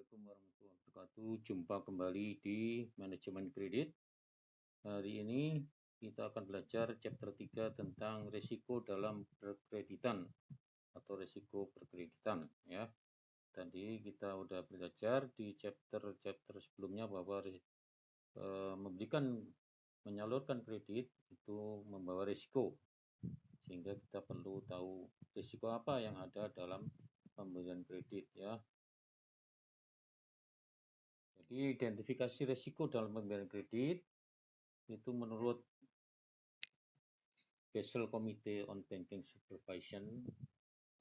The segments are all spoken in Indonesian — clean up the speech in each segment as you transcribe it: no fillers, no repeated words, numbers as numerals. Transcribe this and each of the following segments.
Assalamualaikum warahmatullahi wabarakatuh. Jumpa kembali di manajemen kredit. Hari ini kita akan belajar chapter 3 tentang risiko dalam berkreditan atau risiko berkreditan ya. Tadi kita udah belajar di chapter sebelumnya bahwa menyalurkan kredit itu membawa risiko, sehingga kita perlu tahu risiko apa yang ada dalam pemberian kredit ya. Jadi identifikasi risiko dalam pemberian kredit itu menurut Basel Committee on Banking Supervision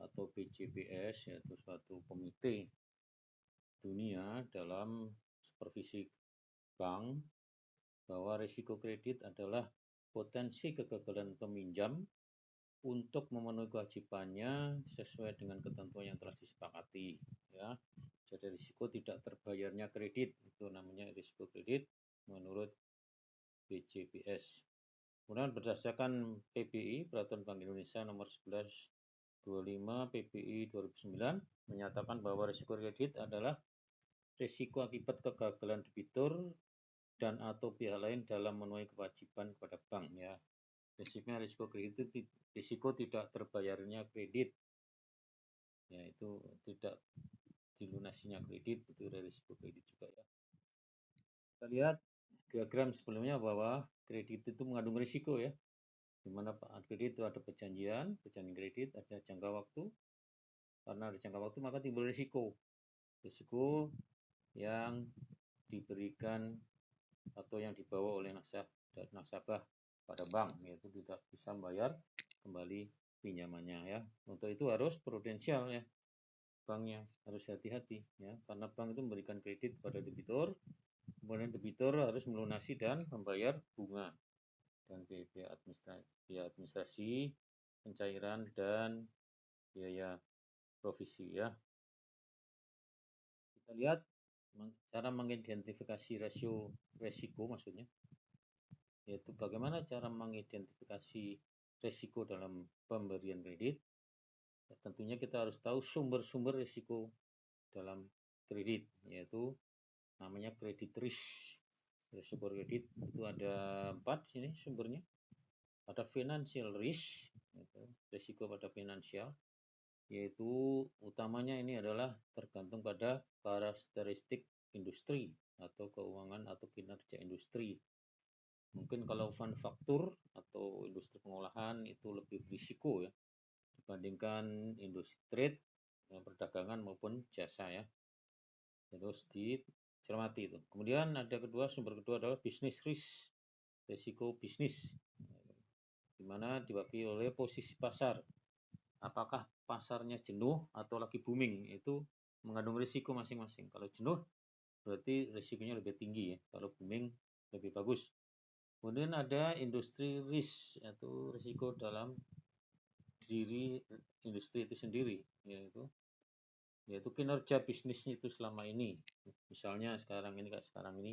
atau BCBS, yaitu suatu komite dunia dalam supervisi bank, bahwa risiko kredit adalah potensi kegagalan peminjam untuk memenuhi kewajibannya sesuai dengan ketentuan yang telah disepakati ya. Jadi risiko tidak terbayarnya kredit itu namanya risiko kredit menurut BCBS. Kemudian berdasarkan PBI, Peraturan Bank Indonesia nomor 1125 PBI 2009 menyatakan bahwa risiko kredit adalah risiko akibat kegagalan debitur dan atau pihak lain dalam memenuhi kewajiban kepada bank ya. Prinsipnya risiko kredit itu risiko tidak terbayarnya kredit. Ya, itu tidak dilunasinya kredit, itu risiko kredit juga ya. Kita lihat diagram sebelumnya bahwa kredit itu mengandung risiko ya. Di mana kredit itu ada perjanjian kredit, ada jangka waktu. Karena ada jangka waktu maka timbul risiko yang diberikan atau yang dibawa oleh nasabah pada bank, yaitu tidak bisa membayar kembali pinjamannya ya. Untuk itu harus prudensial ya, banknya harus hati-hati ya, karena bank itu memberikan kredit pada debitur, kemudian debitur harus melunasi dan membayar bunga dan biaya administrasi, pencairan, dan biaya provisi ya. Kita lihat cara mengidentifikasi resiko maksudnya, yaitu bagaimana cara mengidentifikasi resiko dalam pemberian kredit. Ya, tentunya kita harus tahu sumber-sumber risiko dalam kredit, yaitu namanya credit risk. Risiko kredit itu ada 4 sini sumbernya. Ada financial risk, yaitu risiko pada finansial, yaitu utamanya ini adalah tergantung pada karakteristik industri atau keuangan atau kinerja industri. Mungkin kalau manufaktur atau industri pengolahan itu lebih berisiko ya dibandingkan industri trade, perdagangan maupun jasa ya. Terus dicermati itu. Kemudian ada sumber kedua adalah business risk, risiko bisnis, di mana dibagi oleh posisi pasar. Apakah pasarnya jenuh atau lagi booming, itu mengandung risiko masing-masing. Kalau jenuh berarti risikonya lebih tinggi ya, kalau booming lebih bagus. Kemudian ada industri risk, yaitu risiko dalam diri industri itu sendiri, yaitu kinerja bisnisnya itu selama ini. Misalnya sekarang ini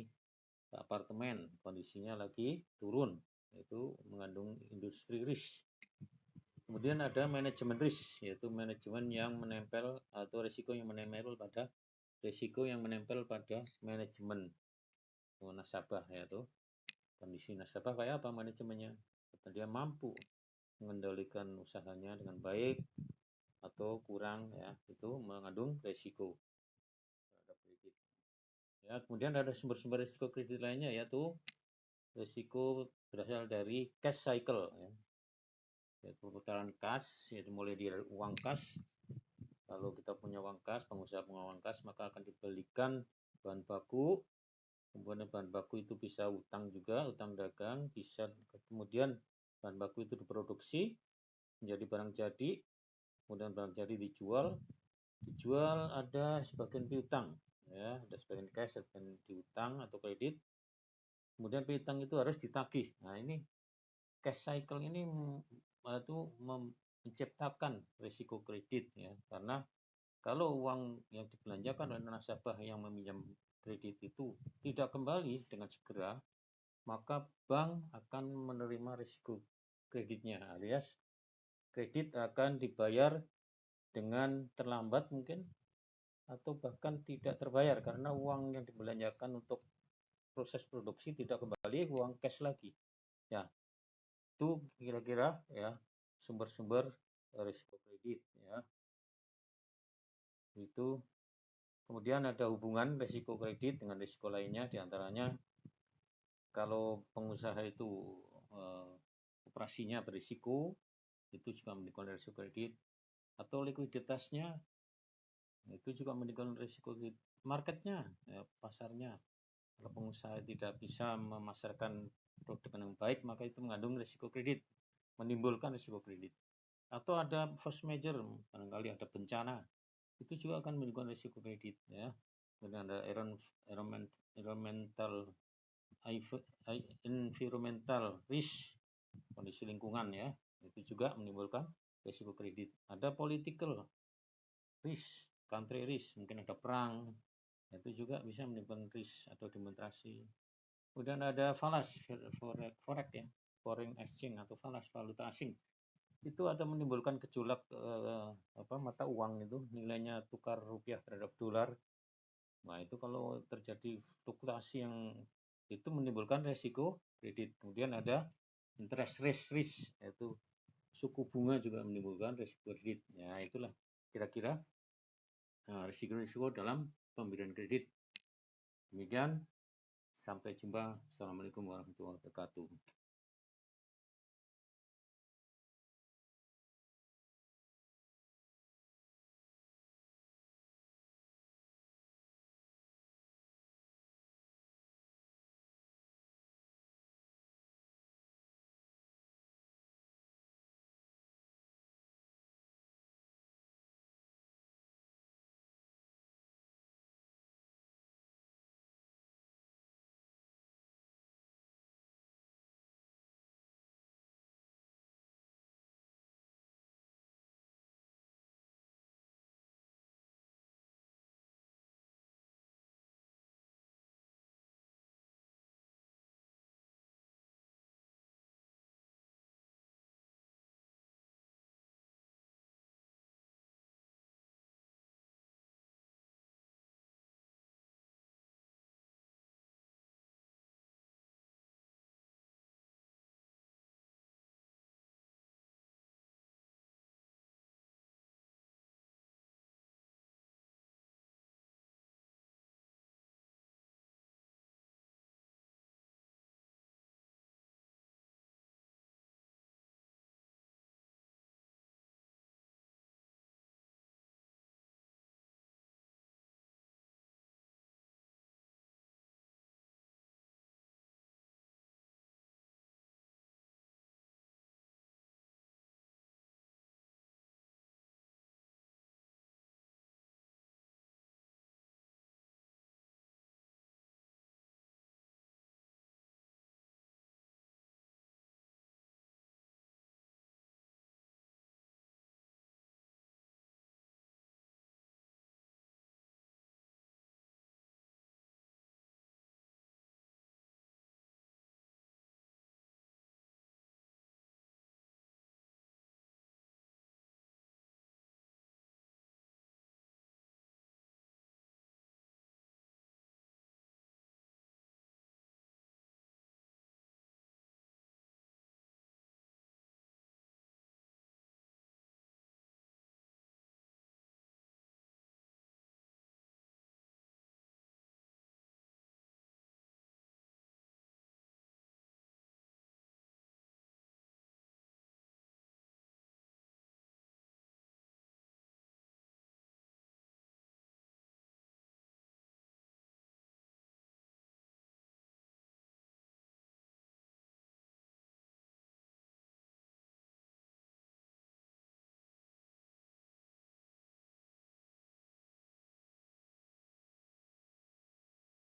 apartemen kondisinya lagi turun, itu mengandung industri risk. Kemudian ada manajemen risk, yaitu manajemen yang menempel atau risiko yang menempel pada manajemen nasabah, yaitu kondisi nasabah kayak apa manajemennya, dia mampu mengendalikan usahanya dengan baik atau kurang ya, itu mengandung risiko terhadap kredit ya. Kemudian ada sumber-sumber risiko kredit lainnya, yaitu risiko berasal dari cash cycle ya, yaitu perputaran kas, yaitu mulai dari uang kas. Kalau kita punya uang kas, pengusaha punya uang kas, maka akan dibelikan bahan baku. Kemudian bahan baku itu bisa utang juga, utang dagang, bisa kemudian bahan baku itu diproduksi menjadi barang jadi, kemudian barang jadi dijual ada sebagian piutang ya, ada sebagian cash, sebagian diutang atau kredit, kemudian piutang itu harus ditagih. Nah, ini cash cycle ini itu menciptakan risiko kredit ya, karena kalau uang yang dibelanjakan oleh nasabah yang meminjam kredit itu tidak kembali dengan segera, maka bank akan menerima risiko kreditnya, alias kredit akan dibayar dengan terlambat mungkin atau bahkan tidak terbayar karena uang yang dibelanjakan untuk proses produksi tidak kembali uang cash lagi. Ya, itu kira-kira ya sumber-sumber risiko kredit ya. Itu kemudian ada hubungan risiko kredit dengan risiko lainnya, diantaranya kalau pengusaha itu operasinya berisiko, itu juga menimbulkan risiko kredit, atau likuiditasnya itu juga menimbulkan risiko kredit. Marketnya, ya, pasarnya, kalau pengusaha tidak bisa memasarkan produk dengan baik, maka itu mengandung risiko kredit, menimbulkan risiko kredit. Atau ada force major, barangkali ada bencana, itu juga akan menimbulkan risiko kredit ya. Kemudian ada environmental risk, kondisi lingkungan ya, itu juga menimbulkan risiko kredit. Ada political risk, country risk, mungkin ada perang, itu juga bisa menimbulkan risk atau demonstrasi. Kemudian ada falas, forex ya, foreign exchange atau falas, valuta asing. Itu ada menimbulkan gejolak mata uang itu, nilainya tukar rupiah terhadap dolar. Nah, itu kalau terjadi fluktuasi yang itu menimbulkan resiko kredit. Kemudian ada interest risk, yaitu suku bunga juga menimbulkan risiko kredit. Ya, itulah kira-kira risiko-risiko dalam pemberian kredit. Demikian, sampai jumpa. Assalamualaikum warahmatullahi wabarakatuh.